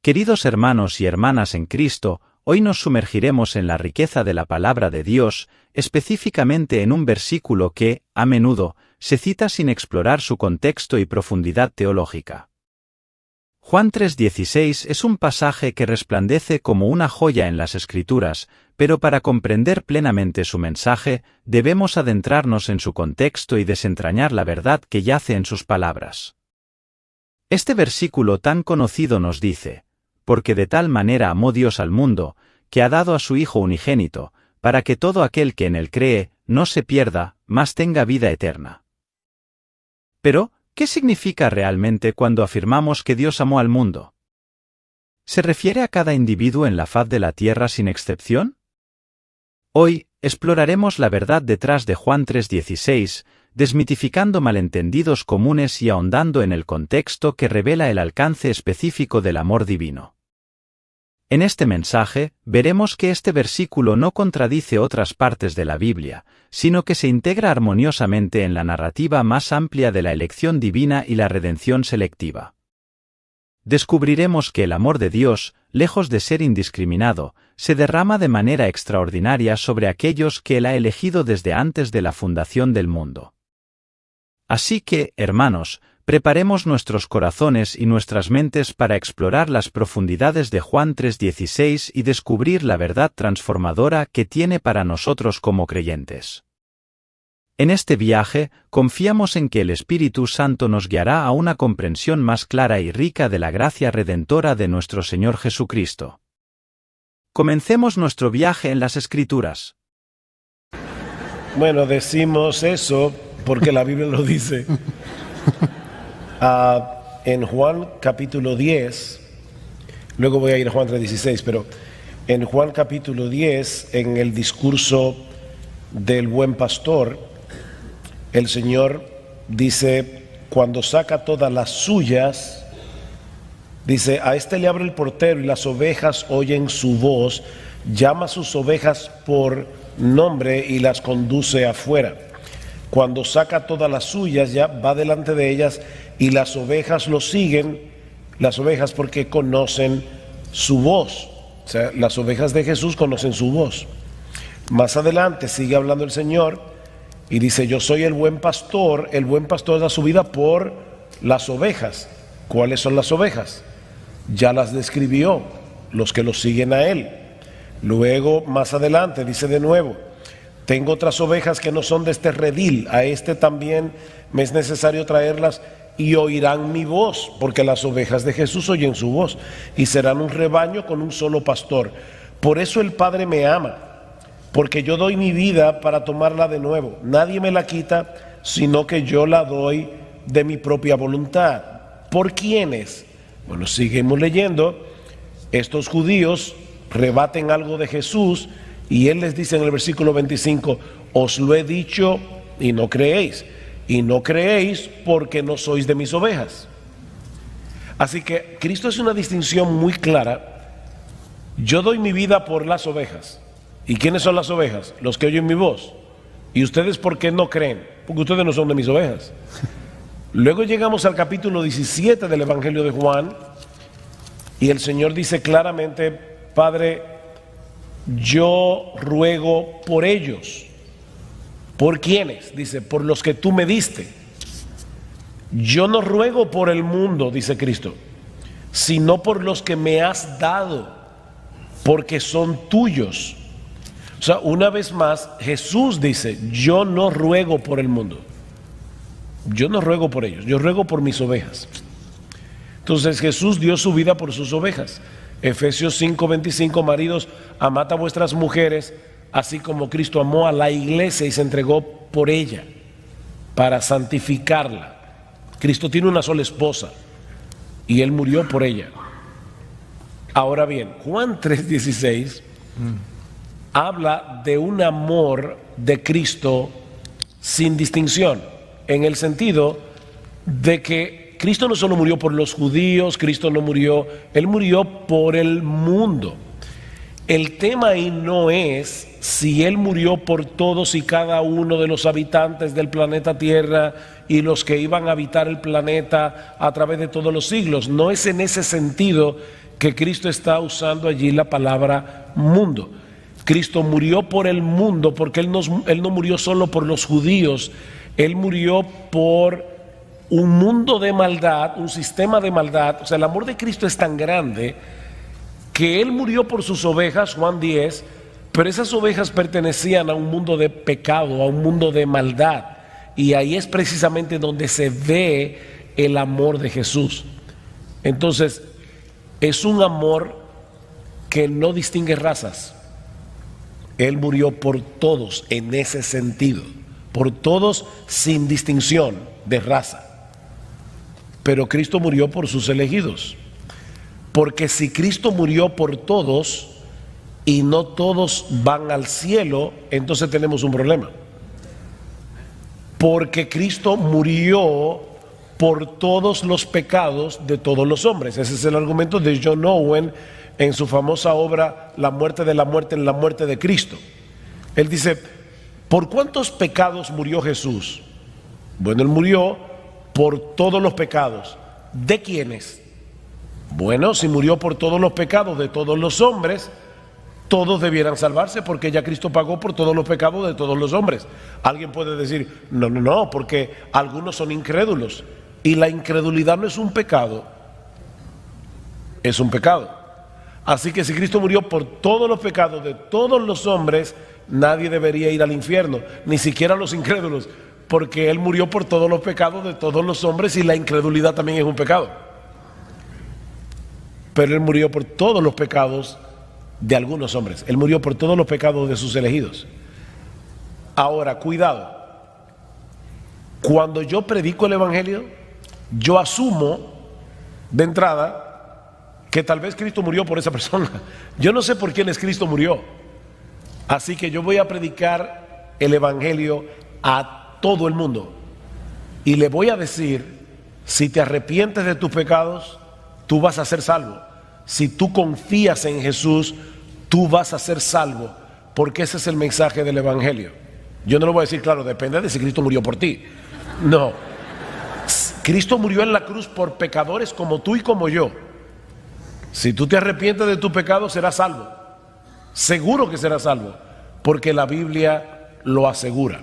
Queridos hermanos y hermanas en Cristo, hoy nos sumergiremos en la riqueza de la palabra de Dios, específicamente en un versículo que, a menudo, se cita sin explorar su contexto y profundidad teológica. Juan 3:16 es un pasaje que resplandece como una joya en las Escrituras, pero para comprender plenamente su mensaje, debemos adentrarnos en su contexto y desentrañar la verdad que yace en sus palabras. Este versículo tan conocido nos dice: porque de tal manera amó Dios al mundo, que ha dado a su Hijo unigénito, para que todo aquel que en él cree, no se pierda, mas tenga vida eterna. Pero, ¿qué significa realmente cuando afirmamos que Dios amó al mundo? ¿Se refiere a cada individuo en la faz de la tierra sin excepción? Hoy, exploraremos la verdad detrás de Juan 3:16, desmitificando malentendidos comunes y ahondando en el contexto que revela el alcance específico del amor divino. En este mensaje, veremos que este versículo no contradice otras partes de la Biblia, sino que se integra armoniosamente en la narrativa más amplia de la elección divina y la redención selectiva. Descubriremos que el amor de Dios, lejos de ser indiscriminado, se derrama de manera extraordinaria sobre aquellos que Él ha elegido desde antes de la fundación del mundo. Así que, hermanos, preparemos nuestros corazones y nuestras mentes para explorar las profundidades de Juan 3:16 y descubrir la verdad transformadora que tiene para nosotros como creyentes. En este viaje, confiamos en que el Espíritu Santo nos guiará a una comprensión más clara y rica de la gracia redentora de nuestro Señor Jesucristo. Comencemos nuestro viaje en las Escrituras. Bueno, decimos eso porque la Biblia lo dice. En Juan capítulo 10, luego voy a ir a Juan 3:16, pero en Juan capítulo 10, en el discurso del buen pastor, el Señor dice, cuando saca todas las suyas, dice, a este le abre el portero y las ovejas oyen su voz, llama a sus ovejas por nombre y las conduce afuera. Cuando saca todas las suyas, ya va delante de ellas y las ovejas lo siguen, las ovejas porque conocen su voz. O sea, las ovejas de Jesús conocen su voz. Más adelante sigue hablando el Señor y dice, yo soy el buen pastor da su vida por las ovejas. ¿Cuáles son las ovejas? Ya las describió, los que lo siguen a Él. Luego, más adelante, dice de nuevo, tengo otras ovejas que no son de este redil, a este también me es necesario traerlas y oirán mi voz, porque las ovejas de Jesús oyen su voz y serán un rebaño con un solo pastor. Por eso el Padre me ama, porque yo doy mi vida para tomarla de nuevo. Nadie me la quita, sino que yo la doy de mi propia voluntad. ¿Por quiénes? Bueno, seguimos leyendo. Estos judíos rebaten algo de Jesús y Él les dice en el versículo 25, os lo he dicho y no creéis. Y no creéis porque no sois de mis ovejas. Así que Cristo hace una distinción muy clara. Yo doy mi vida por las ovejas. ¿Y quiénes son las ovejas? Los que oyen mi voz. ¿Y ustedes por qué no creen? Porque ustedes no son de mis ovejas. Luego llegamos al capítulo 17 del Evangelio de Juan y el Señor dice claramente, Padre, yo ruego por ellos. ¿Por quiénes? Dice, por los que tú me diste. Yo no ruego por el mundo, dice Cristo, sino por los que me has dado, porque son tuyos. O sea, una vez más, Jesús dice, yo no ruego por el mundo. Yo no ruego por ellos, yo ruego por mis ovejas. Entonces Jesús dio su vida por sus ovejas. Efesios 5:25, maridos, amad a vuestras mujeres, así como Cristo amó a la iglesia y se entregó por ella, para santificarla. Cristo tiene una sola esposa y Él murió por ella. Ahora bien, Juan 3:16 habla de un amor de Cristo sin distinción, en el sentido de que Cristo no solo murió por los judíos, Él murió por el mundo. El tema ahí no es si Él murió por todos y cada uno de los habitantes del planeta Tierra y los que iban a habitar el planeta a través de todos los siglos. No es en ese sentido que Cristo está usando allí la palabra mundo. Cristo murió por el mundo porque Él no murió solo por los judíos, Él murió por un mundo de maldad, un sistema de maldad. O sea, el amor de Cristo es tan grande que Él murió por sus ovejas, Juan 10, pero esas ovejas pertenecían a un mundo de pecado, a un mundo de maldad. Y ahí es precisamente donde se ve el amor de Jesús. Entonces, es un amor que no distingue razas. Él murió por todos en ese sentido, por todos sin distinción de raza. Pero Cristo murió por sus elegidos. Porque si Cristo murió por todos y no todos van al cielo, entonces tenemos un problema. Porque Cristo murió por todos los pecados de todos los hombres. Ese es el argumento de John Owen en su famosa obra La muerte de la muerte en la muerte de Cristo. Él dice, ¿por cuántos pecados murió Jesús? Bueno, Él murió por todos los pecados. ¿De quiénes? Bueno, si murió por todos los pecados de todos los hombres, todos debieran salvarse porque ya Cristo pagó por todos los pecados de todos los hombres. Alguien puede decir, no, porque algunos son incrédulos. Y la incredulidad no es un pecado, es un pecado. Así que si Cristo murió por todos los pecados de todos los hombres, nadie debería ir al infierno, ni siquiera los incrédulos, porque Él murió por todos los pecados de todos los hombres y la incredulidad también es un pecado. Pero Él murió por todos los pecados de algunos hombres. Él murió por todos los pecados de sus elegidos. Ahora, cuidado. Cuando yo predico el Evangelio, yo asumo de entrada que tal vez Cristo murió por esa persona. Yo no sé por quién es Cristo murió. Así que yo voy a predicar el Evangelio a todo el mundo. Y le voy a decir, si te arrepientes de tus pecados, tú vas a ser salvo. Si tú confías en Jesús, tú vas a ser salvo. Porque ese es el mensaje del Evangelio. Yo no lo voy a decir, claro, depende de si Cristo murió por ti. No. Cristo murió en la cruz por pecadores como tú y como yo. Si tú te arrepientes de tu pecado, serás salvo. Seguro que serás salvo, porque la Biblia lo asegura.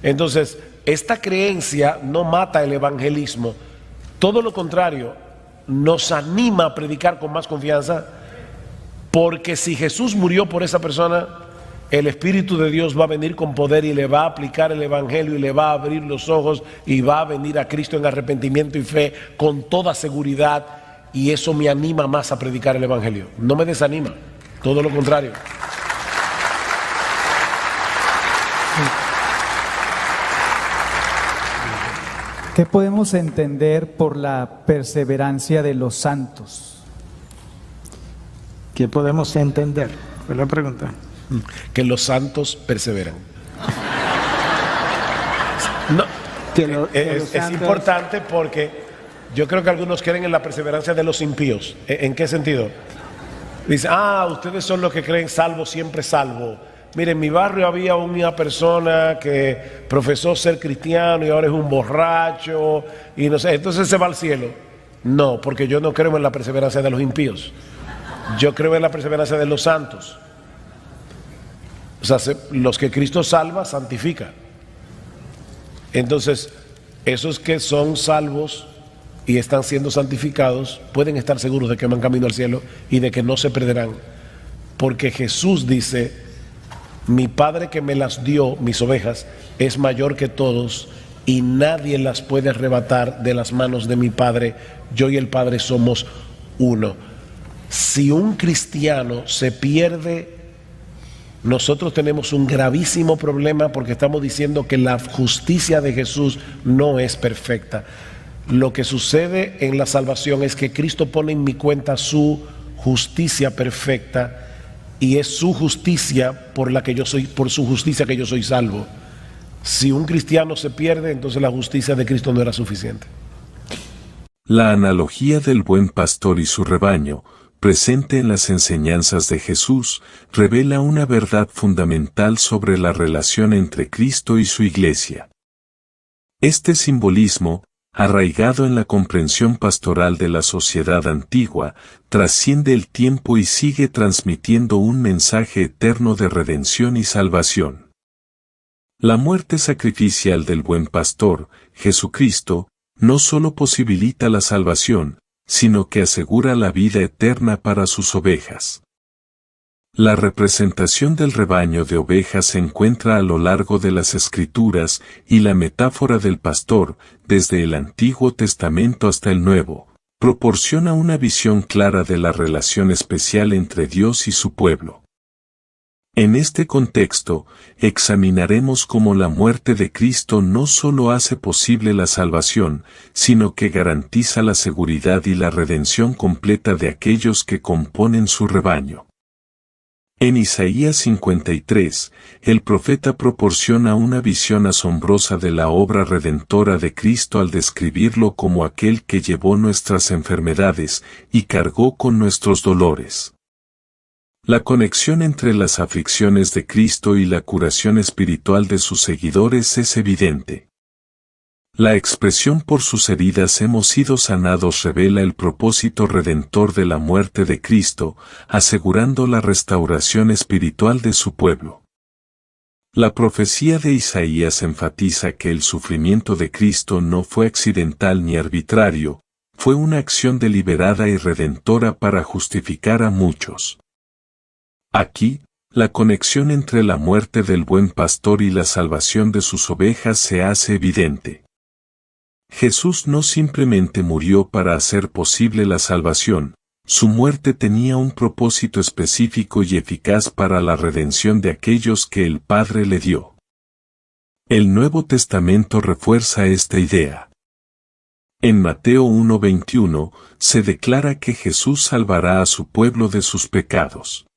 Entonces, esta creencia no mata el evangelismo. Todo lo contrario, nos anima a predicar con más confianza, porque si Jesús murió por esa persona, el Espíritu de Dios va a venir con poder y le va a aplicar el Evangelio y le va a abrir los ojos y va a venir a Cristo en arrepentimiento y fe con toda seguridad. Y eso me anima más a predicar el Evangelio. No me desanima, todo lo contrario. ¿Qué podemos entender por la perseverancia de los santos? ¿Qué podemos entender? Fue la pregunta. Que los santos perseveran. No, es importante porque yo creo que algunos creen en la perseverancia de los impíos. ¿En qué sentido? Dice, ustedes son los que creen salvo, siempre salvo. Miren, en mi barrio había una persona que profesó ser cristiano y ahora es un borracho y no sé, entonces se va al cielo. No, porque yo no creo en la perseverancia de los impíos. Yo creo en la perseverancia de los santos. O sea, los que Cristo salva, santifica. Entonces, esos que son salvos y están siendo santificados, pueden estar seguros de que van camino al cielo y de que no se perderán. Porque Jesús dice, mi Padre que me las dio, mis ovejas, es mayor que todos y nadie las puede arrebatar de las manos de mi Padre. Yo y el Padre somos uno. Si un cristiano se pierde, nosotros tenemos un gravísimo problema porque estamos diciendo que la justicia de Jesús no es perfecta. Lo que sucede en la salvación es que Cristo pone en mi cuenta su justicia perfecta y es su justicia por su justicia que yo soy salvo. Si un cristiano se pierde, entonces la justicia de Cristo no era suficiente. La analogía del buen pastor y su rebaño, presente en las enseñanzas de Jesús, revela una verdad fundamental sobre la relación entre Cristo y su Iglesia. Este simbolismo, arraigado en la comprensión pastoral de la sociedad antigua, trasciende el tiempo y sigue transmitiendo un mensaje eterno de redención y salvación. La muerte sacrificial del buen pastor, Jesucristo, no solo posibilita la salvación, sino que asegura la vida eterna para sus ovejas. La representación del rebaño de ovejas se encuentra a lo largo de las Escrituras y la metáfora del pastor, desde el Antiguo Testamento hasta el Nuevo, proporciona una visión clara de la relación especial entre Dios y su pueblo. En este contexto, examinaremos cómo la muerte de Cristo no solo hace posible la salvación, sino que garantiza la seguridad y la redención completa de aquellos que componen su rebaño. En Isaías 53, el profeta proporciona una visión asombrosa de la obra redentora de Cristo al describirlo como aquel que llevó nuestras enfermedades y cargó con nuestros dolores. La conexión entre las aflicciones de Cristo y la curación espiritual de sus seguidores es evidente. La expresión por sus heridas hemos sido sanados revela el propósito redentor de la muerte de Cristo, asegurando la restauración espiritual de su pueblo. La profecía de Isaías enfatiza que el sufrimiento de Cristo no fue accidental ni arbitrario, fue una acción deliberada y redentora para justificar a muchos. Aquí, la conexión entre la muerte del buen pastor y la salvación de sus ovejas se hace evidente. Jesús no simplemente murió para hacer posible la salvación, su muerte tenía un propósito específico y eficaz para la redención de aquellos que el Padre le dio. El Nuevo Testamento refuerza esta idea. En Mateo 1:21, se declara que Jesús salvará a su pueblo de sus pecados.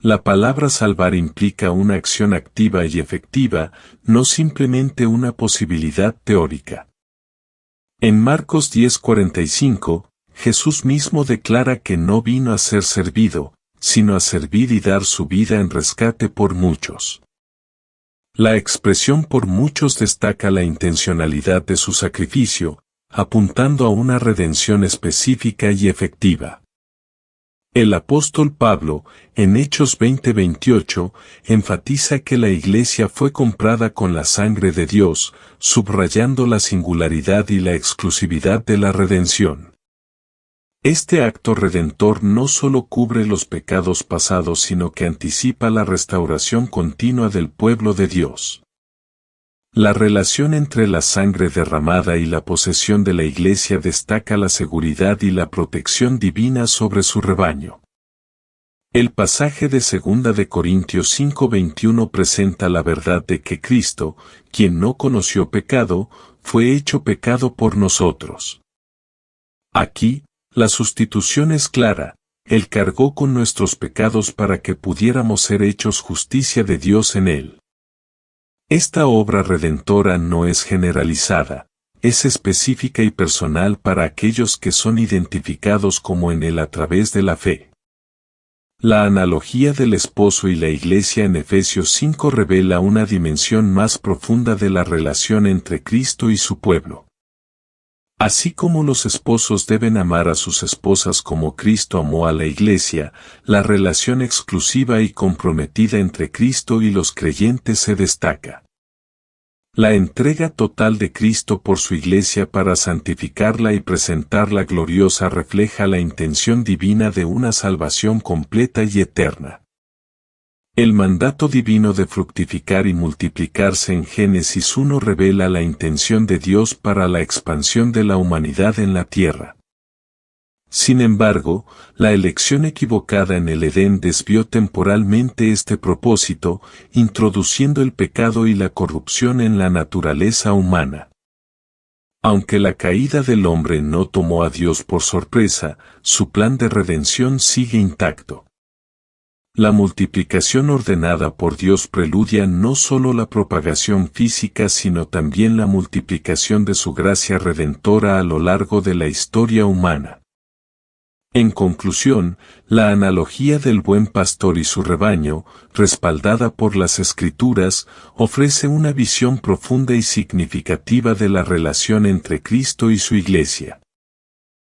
La palabra salvar implica una acción activa y efectiva, no simplemente una posibilidad teórica. En Marcos 10:45, Jesús mismo declara que no vino a ser servido, sino a servir y dar su vida en rescate por muchos. La expresión por muchos destaca la intencionalidad de su sacrificio, apuntando a una redención específica y efectiva. El apóstol Pablo, en Hechos 20:28, enfatiza que la Iglesia fue comprada con la sangre de Dios, subrayando la singularidad y la exclusividad de la redención. Este acto redentor no solo cubre los pecados pasados sino que anticipa la restauración continua del pueblo de Dios. La relación entre la sangre derramada y la posesión de la Iglesia destaca la seguridad y la protección divina sobre su rebaño. El pasaje de 2 de Corintios 5:21 presenta la verdad de que Cristo, quien no conoció pecado, fue hecho pecado por nosotros. Aquí, la sustitución es clara, Él cargó con nuestros pecados para que pudiéramos ser hechos justicia de Dios en Él. Esta obra redentora no es generalizada, es específica y personal para aquellos que son identificados como en Él a través de la fe. La analogía del esposo y la iglesia en Efesios 5 revela una dimensión más profunda de la relación entre Cristo y su pueblo. Así como los esposos deben amar a sus esposas como Cristo amó a la Iglesia, la relación exclusiva y comprometida entre Cristo y los creyentes se destaca. La entrega total de Cristo por su Iglesia para santificarla y presentarla gloriosa refleja la intención divina de una salvación completa y eterna. El mandato divino de fructificar y multiplicarse en Génesis 1 revela la intención de Dios para la expansión de la humanidad en la tierra. Sin embargo, la elección equivocada en el Edén desvió temporalmente este propósito, introduciendo el pecado y la corrupción en la naturaleza humana. Aunque la caída del hombre no tomó a Dios por sorpresa, su plan de redención sigue intacto. La multiplicación ordenada por Dios preludia no solo la propagación física sino también la multiplicación de su gracia redentora a lo largo de la historia humana. En conclusión, la analogía del buen pastor y su rebaño, respaldada por las Escrituras, ofrece una visión profunda y significativa de la relación entre Cristo y su Iglesia.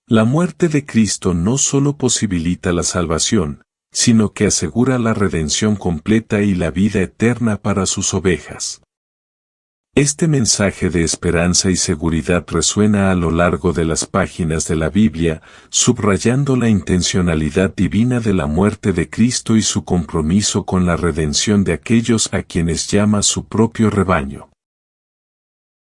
La muerte de Cristo no solo posibilita la salvación, sino que asegura la redención completa y la vida eterna para sus ovejas. Este mensaje de esperanza y seguridad resuena a lo largo de las páginas de la Biblia, subrayando la intencionalidad divina de la muerte de Cristo y su compromiso con la redención de aquellos a quienes llama su propio rebaño.